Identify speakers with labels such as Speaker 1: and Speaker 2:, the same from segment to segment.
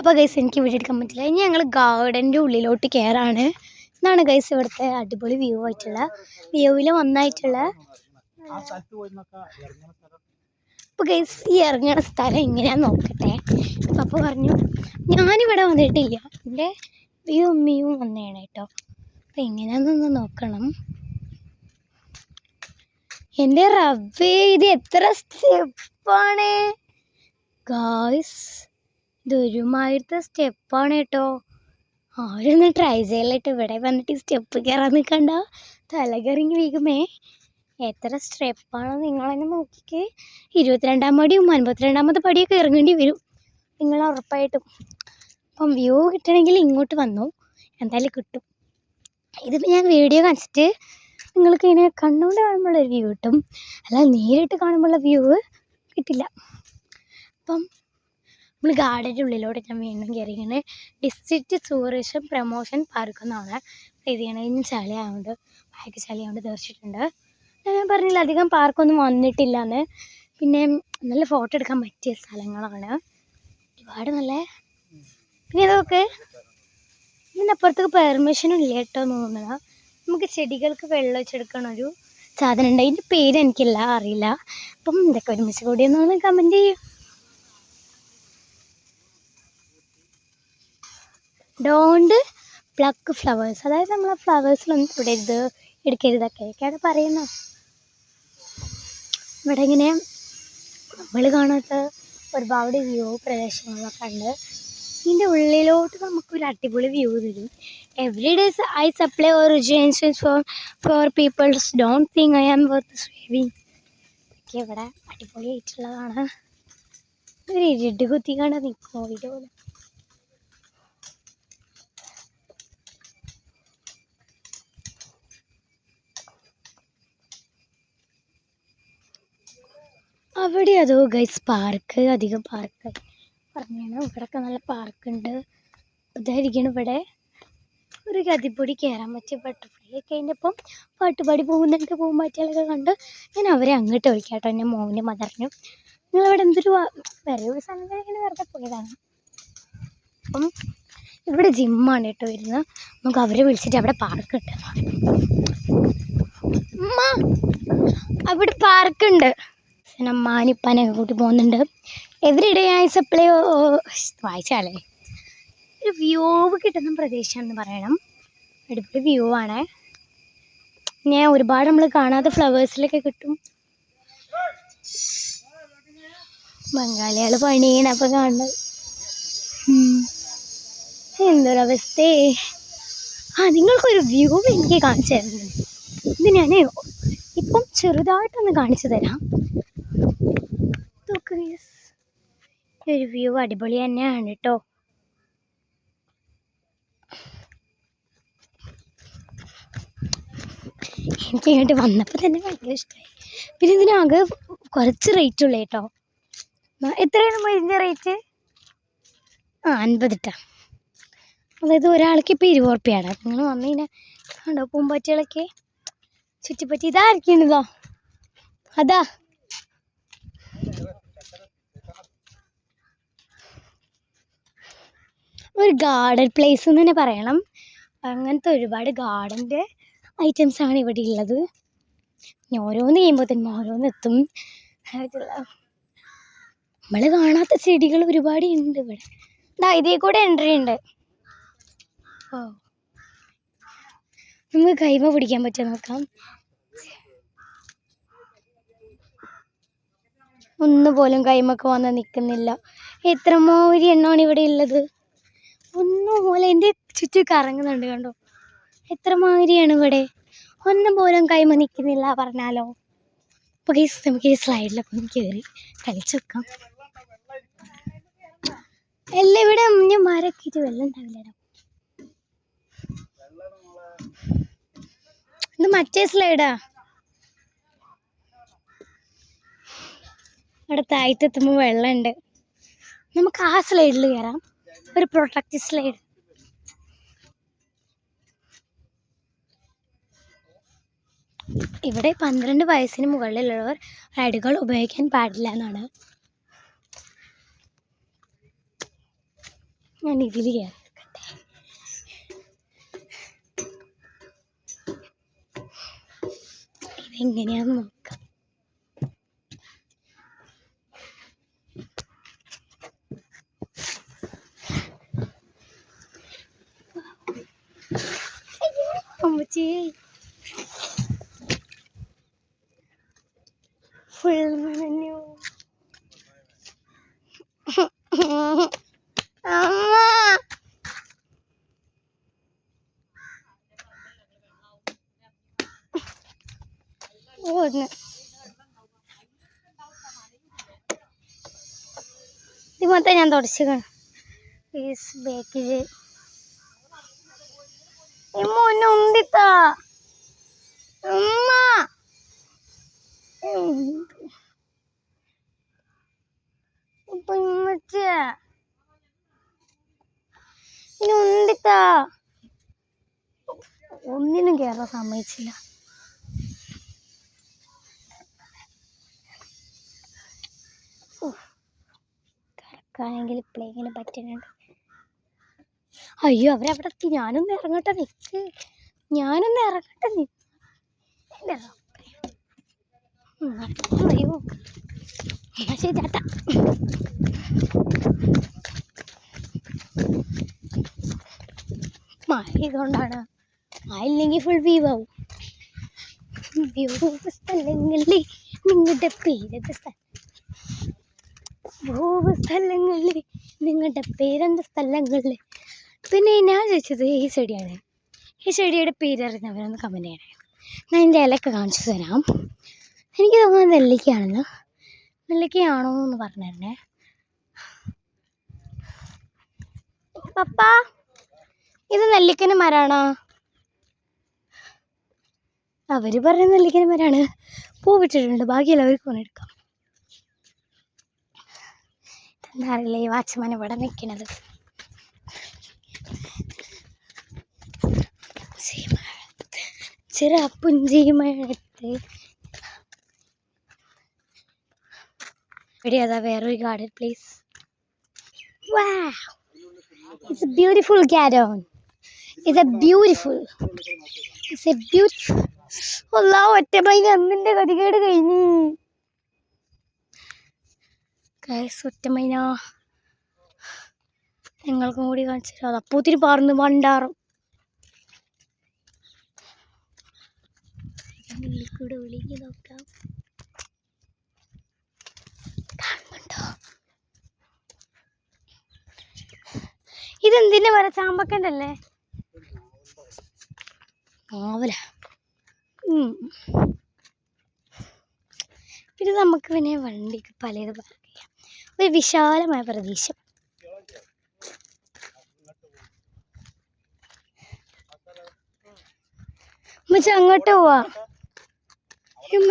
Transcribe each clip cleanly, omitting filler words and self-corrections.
Speaker 1: അപ്പോൾ ഗൈസ് എനിക്ക് വീഡിയോ എടുക്കാൻ പറ്റില്ല. ഇനി ഞങ്ങൾ ഗാർഡൻ്റെ ഉള്ളിലോട്ട് കയറാണ്. ഇതാണ് ഗൈസ് ഇവിടുത്തെ അടിപൊളി വ്യൂ ആയിട്ടുള്ള വ്യൂവിൽ ഒന്നായിട്ടുള്ള. അപ്പോൾ ഗൈസ് ഈ ഇറങ്ങുന്ന സ്ഥലം എങ്ങനെയാന്ന് നോക്കട്ടെ. പപ്പ പറഞ്ഞു ഞാനിവിടെ വന്നിട്ടില്ല, എൻ്റെ ഉമ്മയും വന്നതാണ് കേട്ടോ. അപ്പം എങ്ങനെയാണെന്നൊന്ന് നോക്കണം. എൻ്റെ റബ്ബേ, ഇത് എത്ര സ്റ്റെപ്പാണ് ഗായ്സ്! ഇതൊരുമാതിരത്തെ സ്റ്റെപ്പാണ് കേട്ടോ. ആരൊന്ന് ട്രൈ ചെയ്യലിട്ട് ഇവിടെ വന്നിട്ട് സ്റ്റെപ്പ് കയറാൻ നിൽക്കണ്ട, തലകറിങ്ങി വീകുമേ. എത്ര സ്റ്റെപ്പാണോ നിങ്ങളെന്നെ നോക്കിക്കേ. 22-ാം പടിയും 52-ാമത്തെ പടിയൊക്കെ ഇറങ്ങേണ്ടി വരും നിങ്ങൾ ഉറപ്പായിട്ടും. അപ്പം വ്യൂ കിട്ടണമെങ്കിൽ ഇങ്ങോട്ട് വന്നു, എന്തായാലും കിട്ടും. ഇതിപ്പോൾ ഞാൻ വീഡിയോ കാണിച്ചിട്ട് നിങ്ങൾക്ക് ഇങ്ങനെ കണ്ണുകൊണ്ട് കാണുമ്പോഴുള്ളൊരു വ്യൂ കിട്ടും, അല്ലാതെ നേരിട്ട് കാണുമ്പോഴുള്ള വ്യൂ കിട്ടില്ല. അപ്പം നമ്മൾ ഗാർഡൻ്റെ ഉള്ളിലോട്ട് ഞാൻ വീണ്ടും കയറിയിരിക്കുന്നത് ഡിസ്ട്രിക്റ്റ് ടൂറിസം പ്രൊമോഷൻ പാർക്ക് എന്നാണ് എഴുതിയാണ്. ഇനി ചളിയായതുകൊണ്ട് ബാഗ് ചളിയായതുകൊണ്ട് തീർച്ചിട്ടുണ്ട്. ഞാൻ പറഞ്ഞില്ല അധികം പാർക്കൊന്നും വന്നിട്ടില്ല എന്ന്. പിന്നെ നല്ല ഫോട്ടോ എടുക്കാൻ പറ്റിയ സ്ഥലങ്ങളാണ് ഒരുപാട്. നല്ല പിന്നെ ഇതൊക്കെ ഇതിനപ്പുറത്തേക്ക് പെർമിഷനും ഇല്ല കേട്ടോ തോന്നുന്നത്. നമുക്ക് ചെടികൾക്ക് വെള്ളം ഒഴിച്ചെടുക്കണ ഒരു സാധനം ഉണ്ട്, അതിൻ്റെ പേര് എനിക്കില്ല അറിയില്ല. അപ്പം ഇതൊക്കെ ഒരുമിച്ച് കൂടി ഒന്ന് കമൻറ്റ് ചെയ്യും. ഡോണ്ട് പ്ലക്ക് ഫ്ലവേഴ്സ്, അതായത് നമ്മൾ ഫ്ലവേഴ്സിലൊന്നും തൊടരുത്, എടുക്കരുതൊക്കെയാണ് പറയുന്നത്. ഇവിടെ ഇങ്ങനെ നമ്മൾ കാണാത്ത ഒരുപാട് വ്യൂ പ്രദേശങ്ങളൊക്കെ ഉണ്ട്. ഇതിൻ്റെ ഉള്ളിലോട്ട് നമുക്കൊരു അടിപൊളി വ്യൂ തരും. Every days I supply originations for peoples don't think I am worth saving. ഇതൊക്കെ ഇവിടെ അടിപൊളിയായിട്ടുള്ളതാണ്. ഒരു ഇരുട്ട് കുത്തി കണ്ട് നിൽക്കുമോ വീഡിയോ പോലെ. അവിടെ അതോ ഗൈസ് പാർക്ക്, അധികം പാർക്ക് പറഞ്ഞാണ്. ഇവിടെയൊക്കെ നല്ല പാർക്കുണ്ട്. ഇതായിരിക്കണം ഇവിടെ ഒരു ഗതിപ്പൊടി കയറാൻ പറ്റിയ ബട്ടർഫ്ലൈ ഒക്കെ. അതിൻ്റെ ഒപ്പം പാട്ടുപാടി പോകുന്നുണ്ട്. പൂമ്പാറ്റകളൊക്കെ കണ്ട് ഞാൻ അവരെ അങ്ങോട്ട് വിളിക്കാം കേട്ടോ, എൻ്റെ മോൻ്റെ മദറിനും. നിങ്ങളിവിടെ എന്തൊരു വേറെ ഒരു സ്ഥലം ഇങ്ങനെ വെറുതെ പോയതാണ്. അപ്പം ഇവിടെ ജിമ്മാണ് കേട്ടോ വരുന്നത്. നമുക്ക് അവരെ വിളിച്ചിട്ട് അവിടെ പാർക്ക് ഉണ്ട്. അമ്മ അവിടെ പാർക്കുണ്ട്. അമ്മാനിപ്പാനൊക്കെ കൂട്ടി പോകുന്നുണ്ട്. എവറി ഡേ ഐ സപ്ലൈ വായിച്ചാലേ ഒരു വ്യൂ കിട്ടുന്ന പ്രദേശമാണെന്ന് പറയണം. അടിപൊളി വ്യൂ ആണ്. ഞാൻ ഒരുപാട് നമ്മൾ കാണാത്ത ഫ്ലവേഴ്സിലൊക്കെ കിട്ടും. ബംഗാളികൾ പണി ചെയ്യണപ്പോൾ കാണുന്നത് എന്തൊരവസ്ഥേ. നിങ്ങൾക്കൊരു വ്യൂ എനിക്ക് കാണിച്ചു തരുന്നുണ്ട്. ഇത് ഞാൻ ഇപ്പം ചെറുതായിട്ടൊന്ന് കാണിച്ചു തരാം. ഒരു വ്യൂ അടിപൊളി തന്നെയാണ് കേട്ടോ. എനിക്ക് ഇങ്ങോട്ട് വന്നപ്പോൾ തന്നെ ഭയങ്കര ഇഷ്ടമായി. പിന്നെ ഇതിനാകെ കുറച്ച് റേറ്റ് ഉള്ളൂ കേട്ടോ. എത്രയാണ് ഇതിൻ്റെ റേറ്റ്? 50 ട്ടാ. അതായത് ഒരാൾക്ക് ഇപ്പോൾ 20 റുപ്യാണ്. നിങ്ങൾ വന്നു കഴിഞ്ഞാൽ കണ്ടോ പൂമ്പാറ്റകളൊക്കെ ചുറ്റിപ്പറ്റി. ഇതായിരിക്കണതോ അതാ ഒരു ഗാർഡൻ പ്ലേസ് എന്ന് തന്നെ പറയണം. അങ്ങനത്തെ ഒരുപാട് ഗാർഡൻ്റെ ഐറ്റംസാണ് ഇവിടെ ഉള്ളത്. ഓരോന്ന് കഴിയുമ്പോൾ തന്നെ ഓരോന്നെത്തും. നമ്മൾ കാണാത്ത ചെടികൾ ഒരുപാട് ഉണ്ട് ഇവിടെ. ഇതിൽ കൂടെ എൻട്രി ഉണ്ട്. ഓ നമുക്ക് കൈമ പിടിക്കാൻ പറ്റുമോ നോക്കാം. ഒന്നുപോലും കൈമൊക്കെ വന്ന് നിൽക്കുന്നില്ല. എത്രമാതിരി എണ്ണമാണ് ഇവിടെ ഉള്ളത്. ഒന്നുപോലെ എൻ്റെ ചുറ്റും കറങ്ങുന്നുണ്ട് കണ്ടോ. എത്രമാതിരിയാണ് ഇവിടെ. ഒന്നും പോലും കൈമ നിൽക്കുന്നില്ല പറഞ്ഞാലോ. അപ്പോൾ ഗൈസ് നമുക്ക് ഈ സ്ലൈഡിലൊക്കെ ഒന്ന് കയറി കളിച്ചു വെക്കാം. എല്ലാം ഇവിടെ ഞാൻ മരക്കിട്ട് വെള്ളം ഉണ്ടാവില്ലടോ. ഇത് മറ്റേ സ്ലൈഡാ. അവിടെ താഴത്തെത്തുമ്പോൾ വെള്ളമുണ്ട്. നമുക്ക് ആ സ്ലൈഡിൽ കയറാം, ഒരു പ്രൊട്ടക്റ്റീവ് സ്ലൈഡ്. ഇവിടെ 12 വയസ്സിന് മുകളിലുള്ളവർ റൈഡുകൾ ഉപയോഗിക്കാൻ പാടില്ല എന്നാണ്. ഞാൻ ഇതിൽ കയറി ഇതെങ്ങനെയാന്ന് നോക്കാം. അമ്മച്ചി ഫുൾ നനഞ്ഞു. അമ്മ ഓടുന്നു. ഇത് മൊത്തം ഞാൻ തുടച്ചു ബേക്കില് മോനെ ഉണ്ടിത്താ ഉമ്മ ഇപ്പൊ ഉമ്മച്ചിയ ഇനി ഉണ്ടിത്താ. ഒന്നിനും കേറാൻ സമ്മതിച്ചില്ല. കറക്കാണെങ്കിൽ ഇപ്പോഴെങ്കിലും പറ്റുന്നുണ്ട്. അയ്യോ അവരവിടെ എത്തി. ഞാനൊന്ന് ഇറങ്ങട്ടെ നിക്ക്. അയ്യോ ശരി ചേട്ടാ. മഴ ഇതുകൊണ്ടാണ്. ആയില്ലെങ്കിൽ ഫുൾ വ്യൂ ആവും. വ്യൂ സ്ഥലങ്ങളിൽ നിങ്ങളുടെ പേരെന്ത് സ്ഥലങ്ങളിൽ നിങ്ങളുടെ പേരെന്ത് സ്ഥലങ്ങളിൽ. പിന്നെ ഞാൻ ചോദിച്ചത് ഈ ചെടിയാണ്. ഈ ചെടിയുടെ പേരറിഞ്ഞവരൊന്ന് കമൻറ്റ് ചെയ്യണേ. ഞാൻ ഇതിൻ്റെ ഇലയൊക്കെ കാണിച്ചു തരാം. എനിക്ക് തോന്നുന്നത് നെല്ലിക്കയാണെന്ന്. നെല്ലിക്കയാണോ എന്ന് പറഞ്ഞു തരണേ. പപ്പ ഇത് നെല്ലിക്കൻ്റെ മരമാണോ? അവർ പറയുന്ന നെല്ലിക്കൻ്റെ മരമാണ്. പൂവിട്ടിട്ടുണ്ട്. ബാക്കിയല്ല അവർക്ക് കൊണ്ടെടുക്കാം. എന്താ അറിയില്ല ഈ വാച്ച്മാൻ ഇവിടെ നിൽക്കുന്നത്. ചിറപ്പുഞ്ചിമഴത്ത് ഇവിടെ അതാ വേറൊരു garden place. Wow, it's a beautiful garden. It's a beautiful. അല്ലാ ഒറ്റമൈന അന്നിൻ്റെ ഗതികേട് കഴിഞ്ഞു. ഒറ്റമൈന ഞങ്ങൾക്കും കൂടി കാണിച്ചു തരാം. അപ്പൂത്തിരി പാർന്ന് വണ്ടാറും കൂടെ ഒളിഞ്ഞു നോക്കാം. കാണുന്നുണ്ടോ? ഇതെന്തിന്റെ മരം? ചാമ്പക്കൻ്റെ അല്ലേ? ആവല. പിന്നെ നമുക്ക് പിന്നെ വണ്ടിക്ക് പലത് പാർക്ക് ചെയ്യാം. ഒരു വിശാലമായ പ്രദേശം. മച്ചാ അങ്ങോട്ട് പോവാ.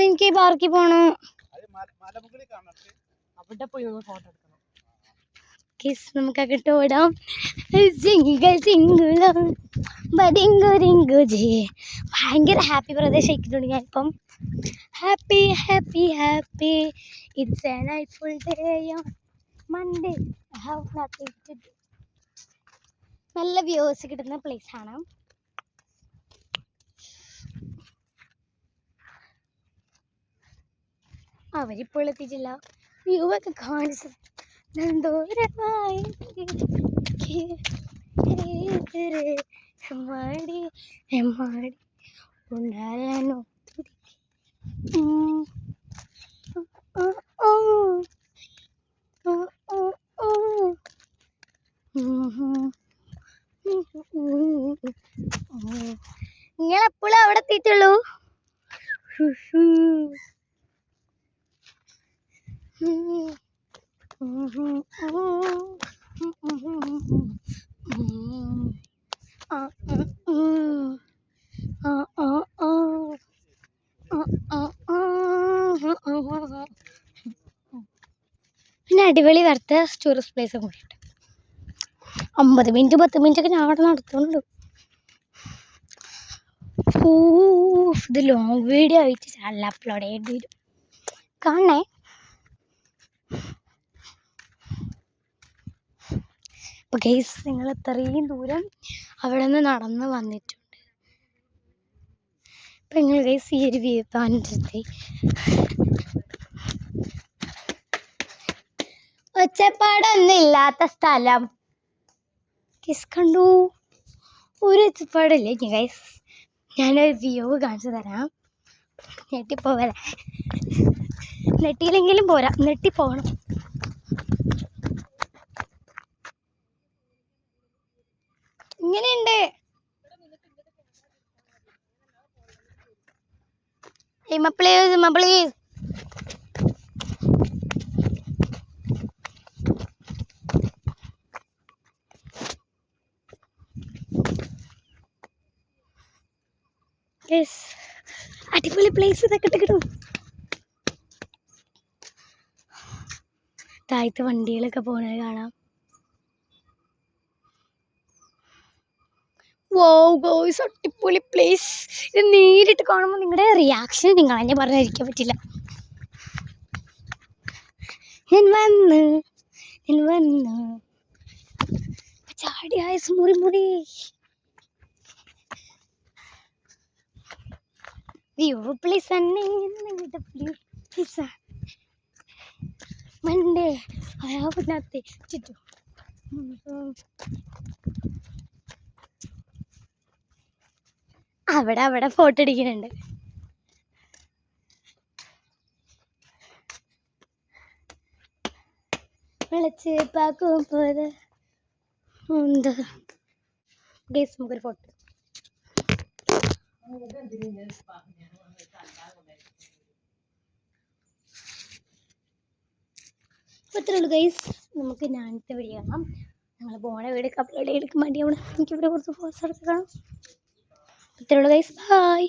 Speaker 1: എനിക്ക് പാർക്കിൽ പോണോ? നമുക്ക് അങ്ങോട്ട് ഓടാം. ഭയങ്കര ഹാപ്പി പ്രദേശമായിട്ടുണ്ട് ഞാനിപ്പം. Happy happy happy. It's a nightfall day on Monday. I have nothing to do. നല്ല വ്യൂസ് കിട്ടുന്ന പ്ലേസ് ആണ്. അവരിപ്പോൾ എത്തിയിട്ടില്ല. വ്യൂ ഒക്കെ കാണിച്ചു നന്ദോരമായി ഉണ്ടാകാനോ. നിങ്ങളെപ്പോഴും അവിടെ എത്തിയിട്ടുള്ളൂ. പിന്നെ അടിപൊളി വരത്തെ ടൂറിസ്റ്റ് പ്ലേസും കൂടിയുണ്ട്. 50 മിനിറ്റ് 10 മിനിറ്റൊക്കെ ഞാൻ അവിടെ നടത്തുന്നുണ്ട്. ഇത് ലോങ് വീഡിയോ ആയിട്ട് ചാനൽ അപ്ലോഡ് ചെയ്യേണ്ടി വരും. കാണണേ. അപ്പോൾ ഗൈസ് നിങ്ങൾ ഇത്രയും ദൂരം അവിടെ നിന്ന് നടന്ന് വന്നിട്ടുണ്ട്. അപ്പം നിങ്ങൾ ഗൈസ് ഈ ഒരു വ്യൂ പോയിൻ്റെത്തി. ഒച്ചപ്പാടൊന്നും ഇല്ലാത്ത സ്ഥലം ഗൈസ് കണ്ടു. ഒരു ഒച്ചപ്പാടില്ലേ ഗൈസ്. ഞാനൊരു വ്യൂ കാണിച്ചു തരാം. ഞെട്ടിപ്പോവല, നെട്ടിയില്ലെങ്കിലും പോരാ, നെട്ടിപ്പോകണം. ഇങ്ങനെയുണ്ട്. പ്ലീസ് പ്ലീസ് അടിപൊളി പ്ലേസ് ഇതൊക്കെ കിട്ടും. താഴത്തെ വണ്ടികളൊക്കെ പോകുന്നത് കാണാം. വൗ ഗോയ്സ്, അടിപൊളി പ്ലേസ്. ഇത് നേരിട്ട് കാണുമ്പോൾ നിങ്ങളുടെ റിയാക്ഷൻ നിങ്ങൾ തന്നെ പറഞ്ഞിരിക്കാൻ പറ്റില്ല. ഞാൻ വന്ന് ചാടി ആയസ് മുറി വ്യൂ പ്ലേസ് തന്നെ. പ്ലേസ് മണ്ടേ അയാപത്തെ ചുറ്റും അവിടെ ഫോട്ടോ അടിക്കുന്നുണ്ട്. വിളിച്ച് പാക്കുമ്പോൾ എന്താ ഗൈസ് നമുക്കൊരു ഫോട്ടോ. ഇത്രേ ഉള്ളൂ ഗൈസ്. നമുക്ക് ഞാനത്തെ വീഡിയോ കാണാം. ഞങ്ങൾ പോണ വീട് അപ്ലോഡ് എടുക്കാൻ വേണ്ടിയാണ്. എനിക്കിവിടെ കുറച്ച് ഫോട്ടോസ് എടുത്ത് കാണാം. ഇത്രേ ഉള്ളൂ ഗൈസ്. ബൈ.